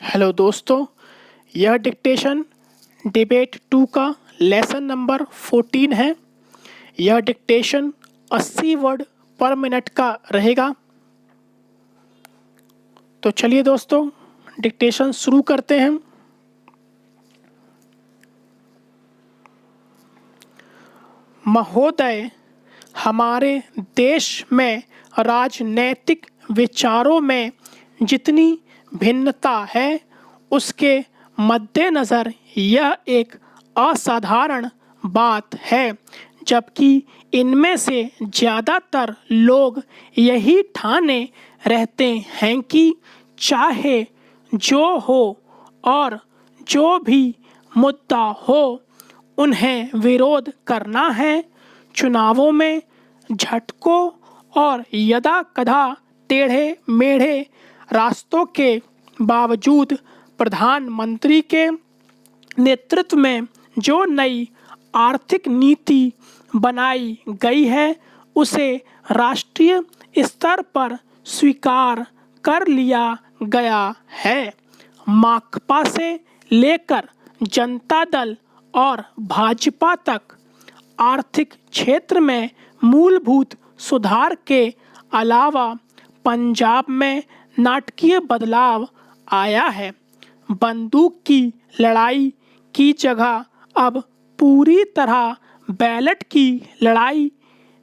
Hello दोस्तों, यह dictation debate 2 का लेसन नंबर 14 है। यह डिक्टेशन 80 वर्ड पर मिनट का रहेगा। तो चलिए दोस्तों, डिक्टेशन शुरू करते हैं। महोदय, हमारे देश में राजनैतिक विचारों में जितनी भिन्नता है, उसके मद्देनज़र यह एक असाधारण बात है, जबकि इनमें से ज़्यादातर लोग यही ठाने रहते हैं कि चाहे जो हो और जो भी मुद्दा हो, उन्हें विरोध करना है। चुनावों में झटकों और यदाकदा टेढ़े मेढ़े रास्तों के बावजूद प्रधानमंत्री के नेतृत्व में जो नई आर्थिक नीति बनाई गई है, उसे राष्ट्रीय स्तर पर स्वीकार कर लिया गया है। माकपा से लेकर जनता दल और भाजपा तक आर्थिक क्षेत्र में मूलभूत सुधार के अलावा पंजाब में नाटकीय बदलाव आया है। बंदूक की लड़ाई की जगह अब पूरी तरह बैलेट की लड़ाई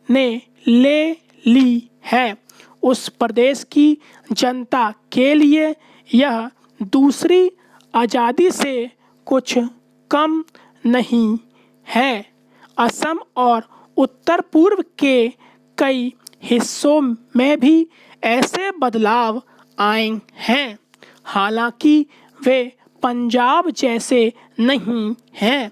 ने ले ली है। उस प्रदेश की जनता के लिए यह दूसरी आज़ादी से कुछ कम नहीं है। असम और उत्तर पूर्व के कई हिस्सों में भी ऐसे बदलाव आए हैं, हालांकि वे पंजाब जैसे नहीं हैं।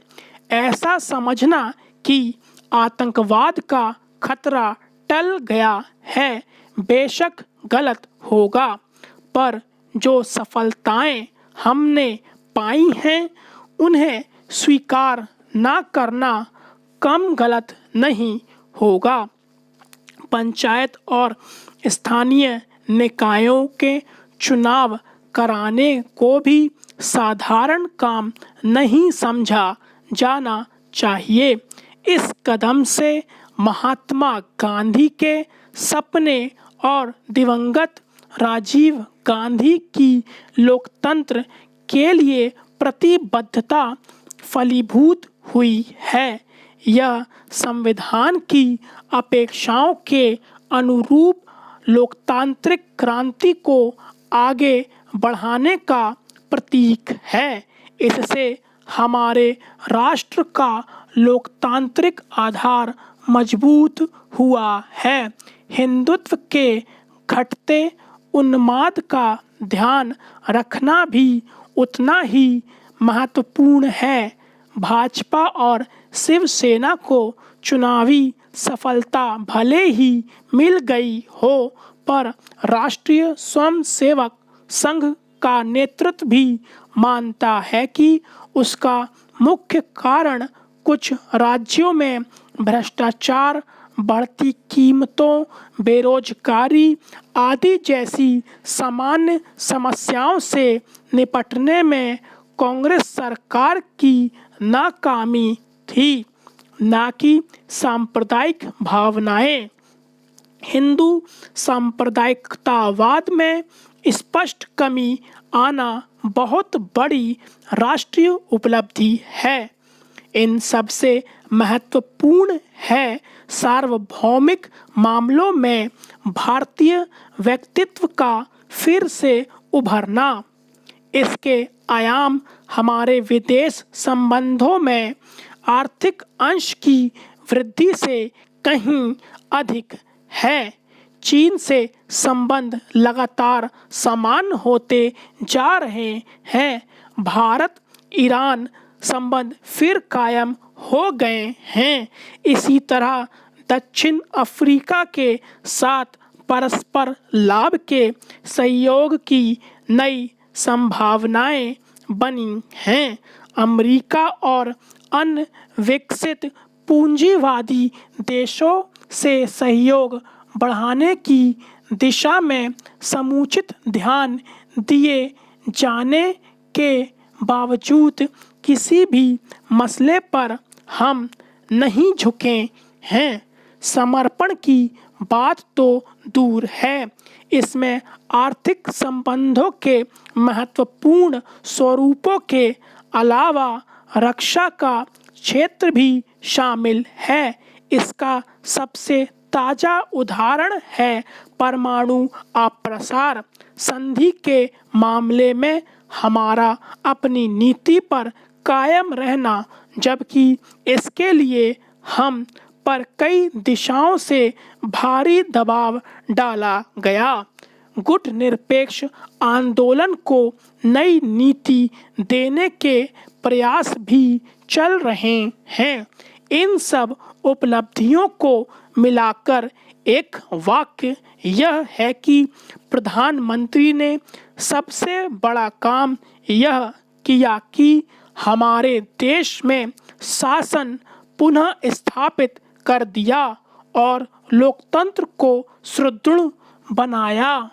ऐसा समझना कि आतंकवाद का खतरा टल गया है बेशक गलत होगा, पर जो सफलताएं हमने पाई हैं, उन्हें स्वीकार न करना कम गलत नहीं होगा। पंचायत और स्थानीय निकायों के चुनाव कराने को भी साधारण काम नहीं समझा जाना चाहिए। इस कदम से महात्मा गांधी के सपने और दिवंगत राजीव गांधी की लोकतंत्र के लिए प्रतिबद्धता फलीभूत हुई है। यह संविधान की अपेक्षाओं के अनुरूप लोकतांत्रिक क्रांति को आगे बढ़ाने का प्रतीक है। इससे हमारे राष्ट्र का लोकतांत्रिक आधार मजबूत हुआ है। हिंदुत्व के घटते उन्माद का ध्यान रखना भी उतना ही महत्वपूर्ण है। भाजपा और शिवसेना को चुनावी सफलता भले ही मिल गई हो, पर राष्ट्रीय स्वयंसेवक संघ का नेतृत्व भी मानता है कि उसका मुख्य कारण कुछ राज्यों में भ्रष्टाचार, बढ़ती कीमतों, बेरोजगारी आदि जैसी सामान्य समस्याओं से निपटने में कांग्रेस सरकार की नाकामी थी, न कि सांप्रदायिक भावनाएं। हिंदू सांप्रदायिकतावाद में स्पष्ट कमी आना बहुत बड़ी राष्ट्रीय उपलब्धि है। इन सबसे महत्वपूर्ण है सार्वभौमिक मामलों में भारतीय व्यक्तित्व का फिर से उभरना। इसके आयाम हमारे विदेश संबंधों में आर्थिक अंश की वृद्धि से कहीं अधिक है। चीन से संबंध लगातार समान होते जा रहे हैं। भारत ईरान संबंध फिर कायम हो गए हैं। इसी तरह दक्षिण अफ्रीका के साथ परस्पर लाभ के सहयोग की नई संभावनाएं बनी हैं। अमेरिका और अन्य विकसित पूंजीवादी देशों से सहयोग बढ़ाने की दिशा में समुचित ध्यान दिए जाने के बावजूद किसी भी मसले पर हम नहीं झुके हैं। समर्पण की बात तो दूर है, इसमें आर्थिक संबंधों के महत्वपूर्ण स्वरूपों के अलावा रक्षा का क्षेत्र भी शामिल है। इसका सबसे ताज़ा उदाहरण है परमाणु अप्रसार संधि के मामले में हमारा अपनी नीति पर कायम रहना, जबकि इसके लिए हम पर कई दिशाओं से भारी दबाव डाला गया। गुटनिरपेक्ष आंदोलन को नई नीति देने के प्रयास भी चल रहे हैं। इन सब उपलब्धियों को मिलाकर एक वाक्य यह है कि प्रधानमंत्री ने सबसे बड़ा काम यह किया कि हमारे देश में शासन पुनः स्थापित कर दिया और लोकतंत्र को सुदृढ़ बनाया।